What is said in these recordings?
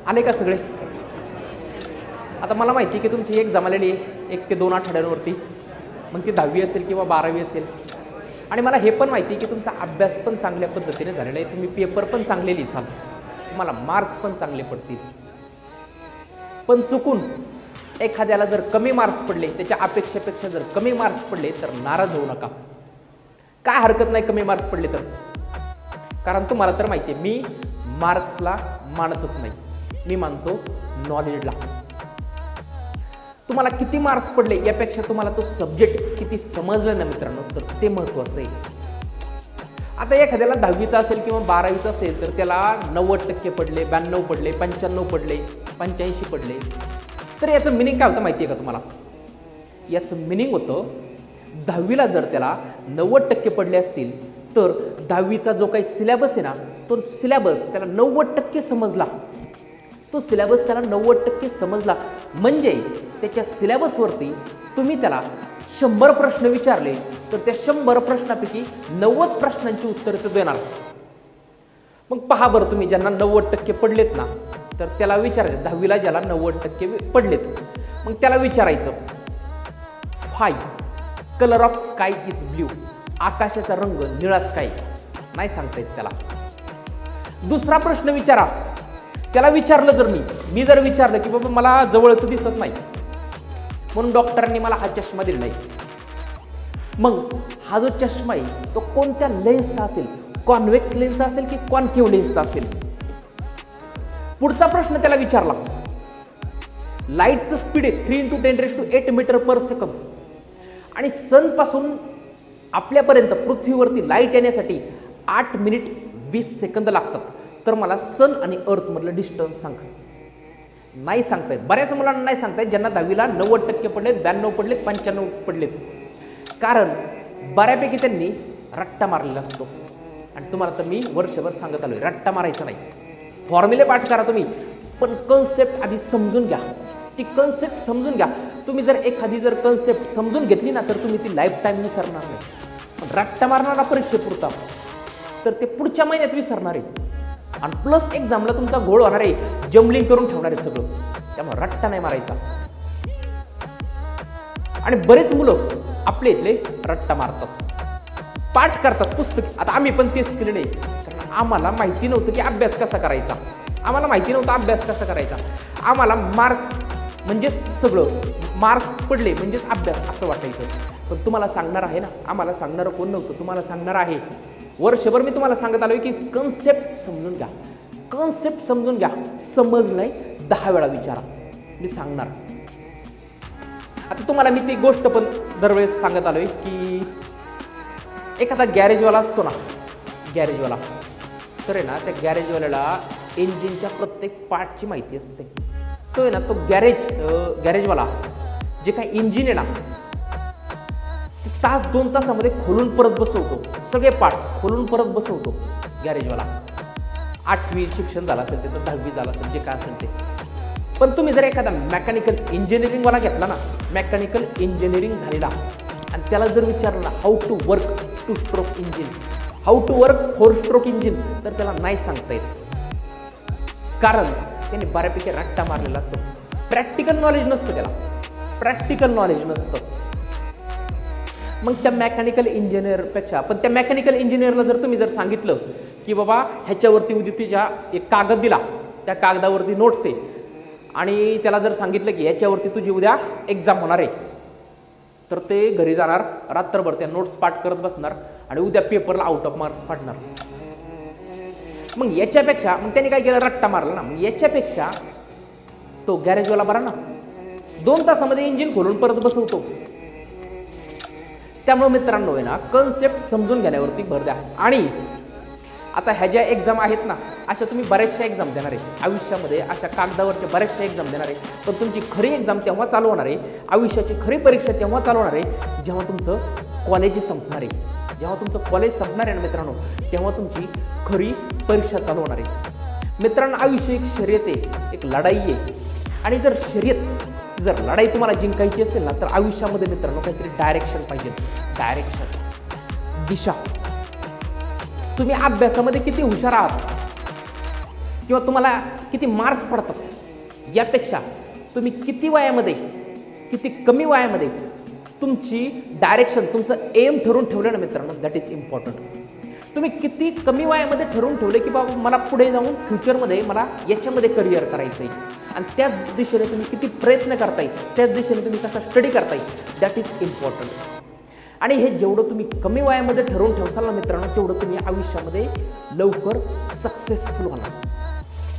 आले का सगळे? आता मला माहिती आहे की तुमची एक्झाम आलेली आहे 1 ते 2 आठवड्यांवरती, मग ती 10वी असेल किंवा 12वी असेल. आणि मला हे पण माहिती आहे की तुमचा अभ्यास पण चांगल्या पद्धतीने झालेला आहे, तुम्ही पेपर पण चांगले लिहिसाल, तुम्हाला मार्क्स पण चांगले पडतील. पण चुकून एखाद्याला जर कमी मार्क्स पडले, त्याच्या अपेक्षेपेक्षा जर कमी मार्क्स पडले तर नाराज होऊ नका. काय हरकत नाही कमी मार्क्स पडले तर, कारण तुम्हाला तर माहिती आहे मी मार्क्सला मानतच नाही, मी मानतो नॉलेजला. तुम्हाला किती मार्क्स पडले यापेक्षा तुम्हाला तो सब्जेक्ट किती समजला ना मित्रांनो, तर ते महत्त्वाचं आहे. आता एखाद्याला 10वीचा असेल किंवा 12वीचा असेल तर त्याला 90% पडले, 92 पडले, 95 पडले, 85 पडले, तर याचं मिनिंग काय होतं माहिती आहे का तुम्हाला? याचं मिनिंग होतं 10वीला जर त्याला 90% पडले असतील तर 10वीचा जो काही सिलेबस आहे ना, तो सिलेबस त्याला 90% समजला, तो सिलेबस त्याला 90% समजला, म्हणजे त्याच्या सिलेबसवरती तुम्ही त्याला 100 प्रश्न विचारले तर त्या 100 प्रश्नापैकी 90 प्रश्नांची उत्तरं तो देणार. मग पहा बरं, तुम्ही ज्यांना 90% पडलेत ना, तर त्याला विचारायचं, 10वीला ज्याला 90% पडलेत, मग त्याला विचारायचं why colour of sky is blue, आकाशाचा रंग निळाच काय? नाही सांगता येत त्याला. दुसरा प्रश्न विचारा, त्याला विचारलं जर मी जर विचारलं की बाबा मला जवळचं दिसत नाही म्हणून डॉक्टरांनी मला हा चष्मा दिला नाही, मग हा जो चष्मा आहे तो कोणत्या लेन्सचा असेल, कॉन्व्हेक्स लेन्सचा असेल की कॉन्केव्ह लेन्सचा असेल? पुढचा प्रश्न त्याला विचारला, लाईटचं स्पीड आहे 3 × 10⁸ मीटर पर सेकंद आणि सनपासून आपल्यापर्यंत पृथ्वीवरती लाईट येण्यासाठी 8 मिनिट 20 सेकंद लागतात, तर मला सन आणि अर्थमधलं डिस्टन्स सांगा. नाही सांगतायत, बऱ्याच मुलांना नाही सांगतायत ज्यांना 10वीला 90% पडलेत, 92 पडलेत, 95 पडलेत, कारण बऱ्यापैकी त्यांनी रट्टा मारलेला असतो. आणि तुम्हाला तर मी वर्षभर सांगत आलोय, रट्टा मारायचा नाही, फॉर्म्युले पाठ करा तुम्ही, पण कन्सेप्ट आधी समजून घ्या. ती कन्सेप्ट समजून घ्या. तुम्ही जर एखादी कन्सेप्ट समजून घेतली ना, तर तुम्ही ती लाईफ टाईम विसरणार नाही. पण रट्टा मारणारा परीक्षेपुरता तर ते पुढच्या महिन्यात विसरणार आहे, आणि प्लस एक्झामला तुमचा घोळ होणार आहे, जम्बलिंग करून ठेवणार आहे सगळं. त्यामुळे रट्टा नाही मारायचा. आणि बरेच मुलं आपले इथले रट्टा मारतात, पाठ करतात पुस्तक. आता आम्ही पण तेच केलेलं आहे, कारण आम्हाला माहिती नव्हतं की अभ्यास कसा करायचा, आम्हाला माहिती नव्हता अभ्यास कसा करायचा. आम्हाला मार्क्स म्हणजेच सगळं, मार्क्स पडले म्हणजेच अभ्यास असं वाटायचं. पण तुम्हाला सांगणार आहे ना, आम्हाला सांगणारं कोण नव्हतं, तुम्हाला सांगणार आहे. वर्षभर मी तुम्हाला सांगत आलोय की कन्सेप्ट समजून घ्या, कन्सेप्ट समजून घ्या. समज नाही 10 वेळा विचारा, मी सांगणार. आता तुम्हाला मी ती गोष्ट पण दरवेळेस सांगत आलोय की एखादा गॅरेजवाला असतो ना, गॅरेजवाला, तर आहे ना त्या गॅरेजवाल्याला इंजिनच्या प्रत्येक पार्टची माहिती असते. तो आहे ना, तो गॅरेजवाला जे काही इंजिन आहे ना, तास 2 तासामध्ये खोलून परत बसवतो, सगळे पार्ट्स खोलून परत बसवतो गॅरेजवाला. 8वी शिक्षण झालं असेल त्याचं, 10वी झालं असेल, जे काय असेल ते. पण तुम्ही जर एखादा मेकॅनिकल इंजिनिअरिंगवाला घेतला ना, मेकॅनिकल इंजिनिअरिंग झालेला, आणि त्याला जर विचारलं ना how to work 2 stroke engine, how to work 4 stroke engine, तर त्याला नाही सांगता येत, कारण त्याने बऱ्यापैकी रट्टा मारलेला असतो. प्रॅक्टिकल नॉलेज नसतं त्याला, प्रॅक्टिकल नॉलेज नसतं. मग त्या मेकॅनिकल इंजिनिअरपेक्षा, पण त्या मेकॅनिकल इंजिनिअरला जर तुम्ही सांगितलं की बाबा ह्याच्यावरती उद्या तुझ्या एक कागद दिला, त्या कागदावरती नोट्स आहे, आणि त्याला जर सांगितलं की ह्याच्यावरती तुझी उद्या एक्झाम होणार आहे, तर ते घरी जाणार, रात्रभर त्या नोट्स पाठ करत बसणार, आणि उद्या पेपरला आउट ऑफ मार्क्स पाडणार. मग याच्यापेक्षा, मग त्यांनी काय केलं, रट्टा मारला ना. मग याच्यापेक्षा तो गॅरेजवाला बरा ना, 2 तासामध्ये इंजिन खोलून परत बसवतो. त्यामुळे मित्रांनो आहे ना, कन्सेप्ट समजून घेण्यावरती भर द्या. आणि आता ह्या ज्या एक्झाम आहेत ना, अशा तुम्ही बऱ्याचशा एक्झाम देणार आहे आयुष्यामध्ये, अशा कागदावरच्या बऱ्याचशा एक्झाम देणार आहे. पण तुमची खरी एक्झाम तेव्हा चालू होणार आहे, आयुष्याची खरी परीक्षा तेव्हा चालू होणार आहे जेव्हा तुमचं कॉलेज संपणार आहे. जेव्हा तुमचं कॉलेज संपणार आहे ना मित्रांनो, तेव्हा तुमची खरी परीक्षा चालू होणार आहे. मित्रांनो, आयुष्य एक शर्यत आहे, एक लढाई आहे. आणि जर शर्यत, जर लढाई तुम्हाला जिंकायची असेल ना, तर आयुष्यामध्ये मित्रांनो काहीतरी डायरेक्शन पाहिजे. डायरेक्शन, दिशा. तुम्ही अभ्यासामध्ये किती हुशार आहात किंवा तुम्हाला किती मार्क्स पडतात यापेक्षा तुम्ही किती वयामध्ये, किती कमी वयामध्ये तुमची डायरेक्शन, तुमचं एम ठरवून ठेवलं ना मित्रांनो, दॅट इज इम्पॉर्टंट. तुम्ही किती कमी वयामध्ये ठरवून ठेवले की बाबा मला पुढे जाऊन फ्युचरमध्ये मला याच्यामध्ये करिअर करायचं आहे, आणि त्याच दिशेने तुम्ही किती प्रयत्न करताय, त्याच दिशेने तुम्ही कसा स्टडी करताय, दॅट इज इम्पॉर्टंट. आणि हे जेवढं तुम्ही कमी वयामध्ये ठरवून ठेवसाल ना मित्रांनो, तेवढं तुम्ही आयुष्यामध्ये लवकर सक्सेसफुल होणार.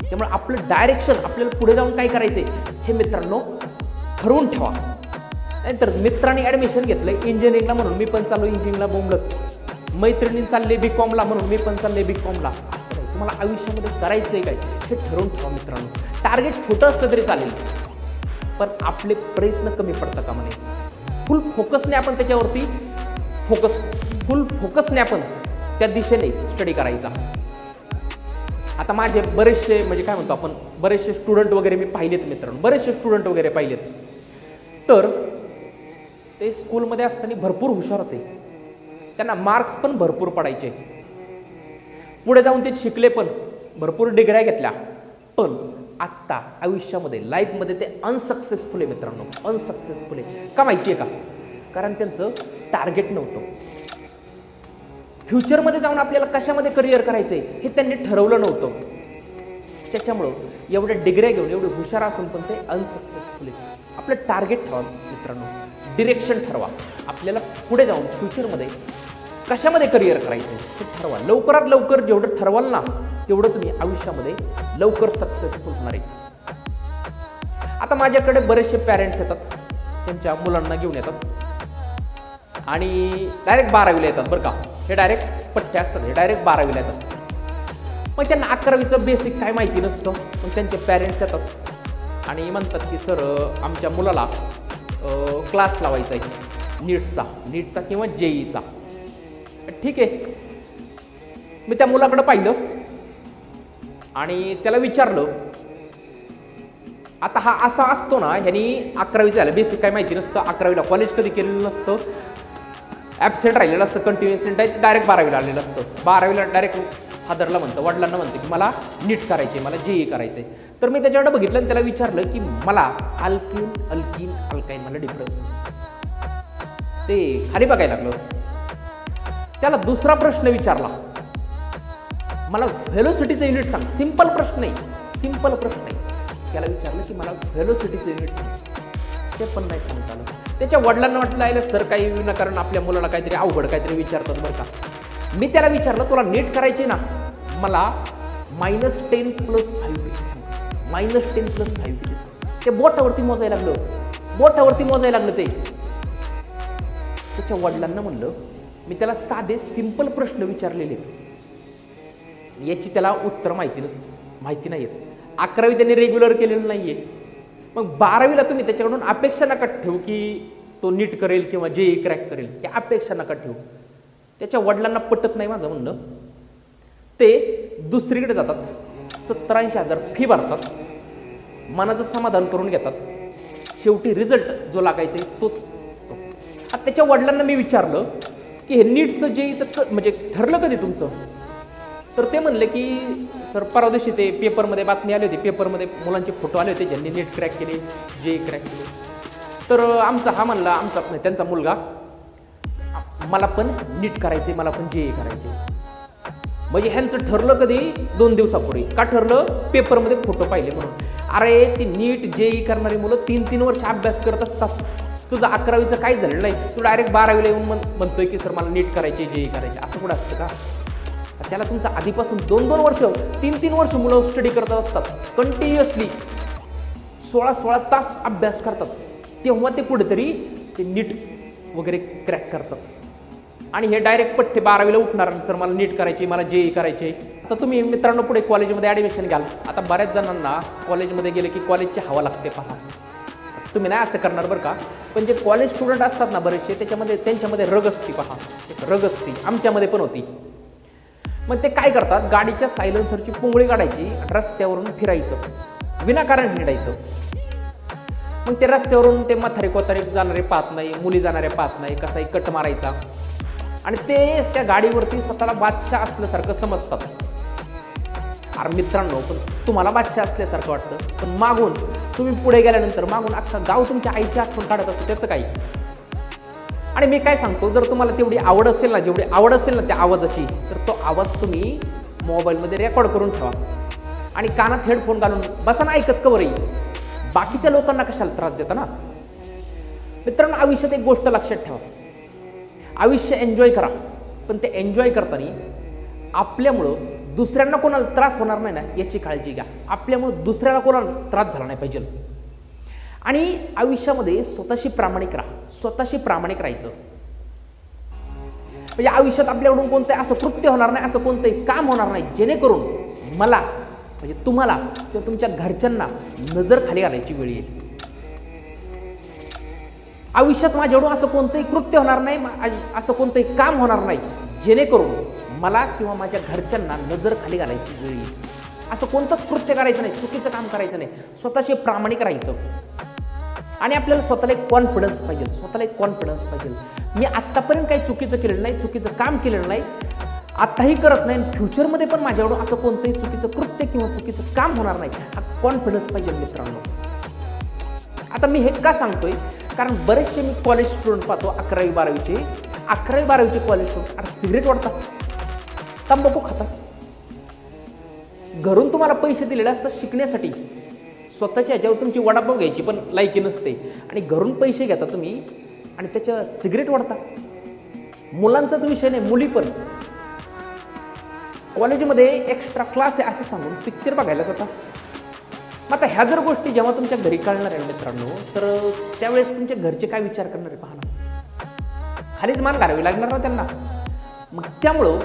त्यामुळे आपलं डायरेक्शन, आपल्याला पुढे जाऊन काय करायचं आहे हे मित्रांनो ठरवून ठेवा. नाहीतर मित्रांनी ॲडमिशन घेतलं इंजिनिअरिंगला म्हणून मी पण चाललो इंजिनिअरिंगला बोंबलत, मैत्रिणी चालले BComला म्हणून मी पण चालले BComला. असं नाही, तुम्हाला आयुष्यामध्ये करायचं आहे काय हे ठरवून ठेवा मित्रांनो. टार्गेट छोटं असलं तरी चालेल, पण आपले प्रयत्न कमी पडतात का म्हणे. फुल फोकसने आपण त्याच्यावरती फुल फोकसने आपण त्या दिशेने स्टडी करायचा. आता माझे बरेचसे म्हणजे काय म्हणतो आपण, बरेचसे स्टुडंट वगैरे मी पाहिलेत मित्रांनो, बरेचसे स्टुडंट वगैरे पाहिलेत. तर ते स्कूलमध्ये असताना भरपूर हुशार होते, त्यांना मार्क्स पण भरपूर पडायचे, पुढे जाऊन ते शिकले पण, भरपूर डिग्र्या घेतल्या, पण आत्ता आयुष्यामध्ये लाईफमध्ये ते अनसक्सेसफुल आहे मित्रांनो, अनसक्सेसफुल आहे. का माहिती आहे का? कारण त्यांचं टार्गेट नव्हतं. फ्युचरमध्ये जाऊन आपल्याला कशामध्ये करिअर करायचं आहे हे त्यांनी ठरवलं नव्हतं. त्याच्यामुळं एवढ्या डिग्र्या घेऊन, एवढे हुशार असून पण ते अनसक्सेसफुल आहे. आपलं टार्गेट ठरवा मित्रांनो, डिरेक्शन ठरवा. आपल्याला पुढे जाऊन फ्युचरमध्ये कशामध्ये करिअर करायचं आहे हे ठरवा. लवकरात लवकर जेवढं ठरवाल ना, तेवढं तुम्ही आयुष्यामध्ये लवकर सक्सेसफुल होणार आहे. आता माझ्याकडे बरेचसे पॅरेंट्स येतात, त्यांच्या मुलांना घेऊन येतात आणि डायरेक्ट 12वीला येतात बरं का. हे डायरेक्ट पठ्ठे असतात, हे डायरेक्ट 12वीला येतात. मग त्यांना 11वीचं बेसिक काय माहिती नसतं. मग त्यांचे पॅरेंट्स येतात आणि म्हणतात की सर आमच्या मुलाला क्लास लावायचा आहे नीटचा किंवा JEEचा. ठीक आहे, मी त्या मुलाकडं पाहिलं आणि त्याला विचारलं. आता हा असा असतो ना, ह्यांनी 11वी झालं, बेसिक काय माहिती नसतं, 11वीला कॉलेज कधी केलेलं नसतं, ॲबसेंट राहिलेलं असतं कंटिन्युअसली, डायरेक्ट 12वीला आलेलं असतं. 12वीला डायरेक्ट फादरला म्हणतं, वडिलांना म्हणतं की मला नीट करायचे, मला JEE करायचे. तर मी त्याच्याकडे बघितलं आणि त्याला विचारलं की मला अल्काईन मला डिफरन्स. ते खाली बघायला लागलं. त्याला दुसरा प्रश्न विचारला, मला व्हेलोसिटीचं युनिट सांग. सिंपल प्रश्न आहे. त्याला विचारलं की मला व्हेलोसिटीचं युनिट सांग. ते पण नाही सांगता आलं. त्याच्या वडिलांना वाटलं आहे सर काही विनाकारण आपल्या मुलाला काहीतरी अवघड काहीतरी विचारतात बरं का. मी त्याला विचारलं तुला नीट करायची ना, मला -10 + 5 किती सांग, -10 + 5 किती सांग. ते बोटावरती मोजायला लागलं ते. त्याच्या वडिलांना म्हणलं, मी त्याला साधे सिंपल प्रश्न विचारलेले, याची त्याला उत्तर माहिती नाही आहेत. 11वी त्यांनी रेग्युलर केलेलं नाहीये. मग 12वीला तुम्ही त्याच्याकडून अपेक्षा नका ठेवू की तो नीट करेल किंवा JEE क्रॅक करेल, हे अपेक्षा नका ठेवू. त्याच्या वडिलांना पटत नाही माझं म्हणणं. ते दुसरीकडे जातात, 70-80 हजार फी भरतात, मनाचं समाधान करून घेतात, शेवटी रिझल्ट जो लागायचा तोच. आता त्याच्या वडिलांना मी विचारलं की हे नीटचं JEEचं म्हणजे ठरलं कधी तुमचं? तर ते म्हणले की सर परवा दिवशी ते पेपरमध्ये बातमी आली होती, पेपरमध्ये मुलांचे फोटो आले होते ज्यांनी नीट क्रॅक केले, JEE क्रॅक केले. तर हा म्हणला, त्यांचा मुलगा, मला पण नीट करायचे, मला पण JEE करायचे. म्हणजे ह्यांचं ठरलं कधी 2 दिवसापूर्वी. का ठरलं? पेपरमध्ये फोटो पाहिले म्हणून. अरे ती नीट JEE करणारी मुलं 3-3 वर्ष अभ्यास करत असतात. तुझं 11वीचं काय झालेलं नाही, तू डायरेक्ट 12वीला येऊन म्हणतोय की सर मला नीट करायचे, JEE करायचे. असं कुठं असतं का? त्याला तुमचं आधीपासून 2-2 वर्ष 3-3 वर्ष मुलं स्टडी करत असतात, कंटिन्युअसली 16-16 तास अभ्यास करतात, तेव्हा ते कुठेतरी ते नीट वगैरे क्रॅक करतात. आणि हे डायरेक्ट पठ्ठे 12वीला उठणार, सर मला नीट करायची, मला JEE करायचे. आता तुम्ही मित्रांनो पुढे कॉलेजमध्ये ॲडमिशन घ्याल. आता बऱ्याच जणांना कॉलेजमध्ये गेले की कॉलेजची हवा लागते. पहा, तुम्ही नाही असं करणार बरं का, पण जे कॉलेज स्टुडंट असतात ना बरेचसे, त्यांच्यामध्ये रग असते. पहा, एक रग असते, आमच्यामध्ये पण होती. मग ते काय करतात, गाडीच्या सायलेन्सरची पुंगळी काढायची, रस्त्यावरून फिरायचं, विनाकारण हिंडायचं. मग ते रस्त्यावरून ते म्हातारे कोतारे जाणारे पाहत नाही, मुली जाणारे पाहत नाही, कसाही कट मारायचा. आणि ते त्या गाडीवरती स्वतःला बादशाह असल्यासारखं समजतात. अरे मित्रांनो, पण तुम्हाला बादशाह असल्यासारखं वाटतं, पण मागून तुम्ही पुढे गेल्यानंतर मागून अख्खं गाव तुमच्या आईची आठवण काढत असतं, त्याचं काही. आणि मी काय सांगतो, जर तुम्हाला तेवढी आवड असेल ना, जेवढी आवड असेल ना त्या आवाजाची, तर तो आवाज तुम्ही मोबाईलमध्ये रेकॉर्ड करून ठेवा आणि कानात हेडफोन घालून बसा ना ऐकत कवर येईल. बाकीच्या लोकांना कशाला त्रास देता ना. मित्रांनो, आयुष्यात एक गोष्ट लक्षात ठेवा, आयुष्य एन्जॉय करा, पण ते एन्जॉय करताना आपल्यामुळं दुसऱ्यांना कोणाला त्रास होणार नाही ना याची काळजी घ्या. आपल्यामुळं दुसऱ्याला कोणाला त्रास झाला नाही पाहिजे. आणि आयुष्यामध्ये स्वतःशी प्रामाणिक राहा, स्वतःशी प्रामाणिक राहायचं. म्हणजे आयुष्यात आपल्याकडून कोणतं असं कृत्य होणार नाही, असं कोणतंही काम होणार नाही जेणेकरून मला म्हणजे तुम्हाला किंवा तुमच्या घरच्यांना नजर खाली घालायची वेळ येईल. आयुष्यात माझ्याकडून असं कोणतंही कृत्य होणार नाही, असं कोणतंही काम होणार नाही जेणेकरून मला किंवा माझ्या घरच्यांना नजर खाली घालायची वेळ येईल. असं कोणतंच कृत्य करायचं नाही, चुकीचं काम करायचं नाही, स्वतःशी प्रामाणिक राहायचं. आणि आपल्याला स्वतःला एक कॉन्फिडन्स पाहिजे, स्वतःला एक कॉन्फिडन्स पाहिजे. मी आत्तापर्यंत काही चुकीचं केलेलं नाही, चुकीचं काम केलेलं नाही, आत्ताही करत नाही, फ्युचरमध्ये पण माझ्याकडून असं कोणतंही चुकीचं कृत्य किंवा चुकीचं काम होणार नाही, हा कॉन्फिडन्स पाहिजे मित्रांनो. आता मी हे का सांगतोय, कारण बरेचसे मी कॉलेज स्टुडंट पाहतो 11वी-12वीचे कॉलेज स्टुडंट अरे सिगरेट ओढतात, तंबाखू खातात. घरून तुम्हाला पैसे दिलेले असतात शिकण्यासाठी, स्वतःच्या ह्याच्यावर तुमची वडापाव घ्यायची पण लायकी नसते आणि घरून पैसे घेता तुम्ही आणि त्याच्या सिगरेट ओढता. मुलांचाच विषय नाही, मुली पण कॉलेजमध्ये एक्स्ट्रा क्लास आहे असं सांगून पिक्चर बघायला जातात. मग आता ह्या जर गोष्टी जेव्हा तुमच्या घरी कळणार आहे मित्रांनो, तर त्यावेळेस तुमच्या घरचे काय विचार करणार आहे पहा ना, खालीच मान घालावी लागणार ना त्यांना. मग त्यामुळं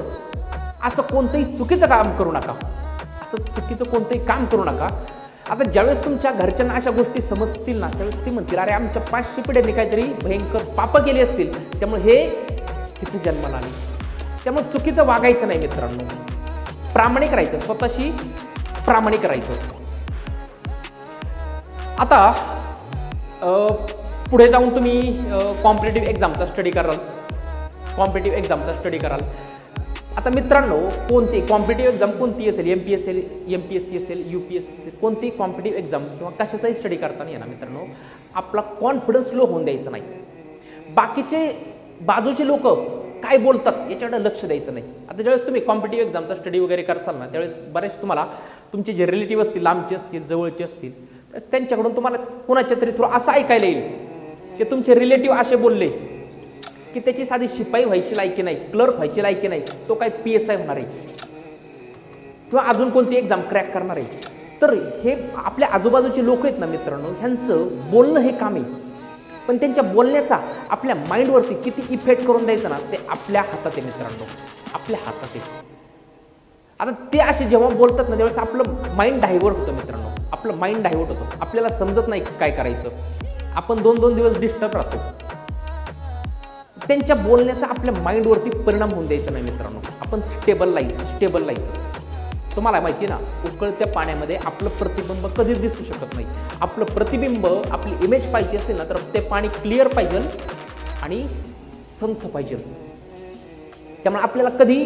असं कोणतंही चुकीचं काम करू नका, असं चुकीचं कोणतंही काम करू नका. आता ज्यावेळेस तुमच्या घरच्यांना अशा गोष्टी समजतील ना, त्यावेळेस ती म्हणतील अरे आमच्या 500 पिढ्यांनी काहीतरी भयंकर पापं केली असतील, त्यामुळे हे किती जन्माला आले. त्यामुळे चुकीचं वागायचं नाही मित्रांनो, प्रामाणिक राहायचं, स्वतःशी प्रामाणिक राहायचं. आता पुढे जाऊन तुम्ही कॉम्पिटिटिव्ह एक्झामचा स्टडी कराल. आता मित्रांनो, कोणती कॉम्पिटिटिव्ह एक्झाम कोणती असेल, MPSC असेल, UPSC असेल, कोणती कॉम्पिटिटिव्ह एक्झाम किंवा कशाचाही स्टडी करताना येणार मित्रांनो, आपला कॉन्फिडन्स लो होऊन द्यायचा नाही. बाकीचे बाजूचे लोक काय बोलतात याच्याकडे लक्ष द्यायचं नाही. आता ज्यावेळेस तुम्ही कॉम्पिटिटिव्ह एक्झामचा स्टडी वगैरे करसाल ना, त्यावेळेस बरेच तुम्हाला तुमचे जे रिलेटिव्ह असतील, लांबचे असतील, जवळचे असतील, त्यांच्याकडून तुम्हाला कोणाच्या तरी थ्रू असं ऐकायला येईल की तुमचे रिलेटिव्ह असे बोलले की त्याची साधी शिपाई व्हायची लायकी नाही, क्लर्क व्हायची लायकी नाही, तो काय PSI होणार आहे किंवा अजून कोणती एक्झाम क्रॅक करणार आहे. तर हे आपल्या आजूबाजूचे लोक आहेत ना मित्रांनो, ह्यांचं बोलणं हे काम आहे, पण त्यांच्या बोलण्याचा आपल्या माइंडवरती किती इफेक्ट करून द्यायचा ना, ते आपल्या हातात आहे मित्रांनो, आपल्या हातात आहे. आता ते असे जेव्हा बोलतात ना, त्यावेळेस आपलं माइंड डायव्हर्ट होतं मित्रांनो, आपलं माइंड डायव्हर्ट होतं, आपल्याला समजत नाही काय करायचं, आपण 2-2 दिवस डिस्टर्ब राहतो. त्यांच्या बोलण्याचा आपल्या माइंडवरती परिणाम होऊन द्यायचा नाही मित्रांनो, आपण स्टेबल राहायचं. तुम्हाला माहिती ना, उकळत्या पाण्यामध्ये आपलं प्रतिबिंब कधीच दिसू शकत नाही. आपलं प्रतिबिंब, आपली इमेज पाहिजे असेल ना, तर ते पाणी क्लिअर पाहिजे आणि संथ पाहिजे. त्यामुळे आपल्याला कधी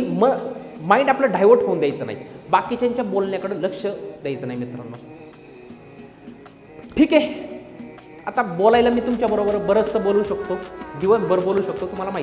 माइंड आपलं डायव्हर्ट होऊन द्यायचं नाही, बाकीच्यांच्या बोलण्याकडे लक्ष द्यायचं नाही मित्रांनो. ठीक आहे, आता बोलायला मी तुमच्याबरोबर बरंचसं बोलू शकतो, दिवसभर बोलू शकतो, तुम्हाला माहिती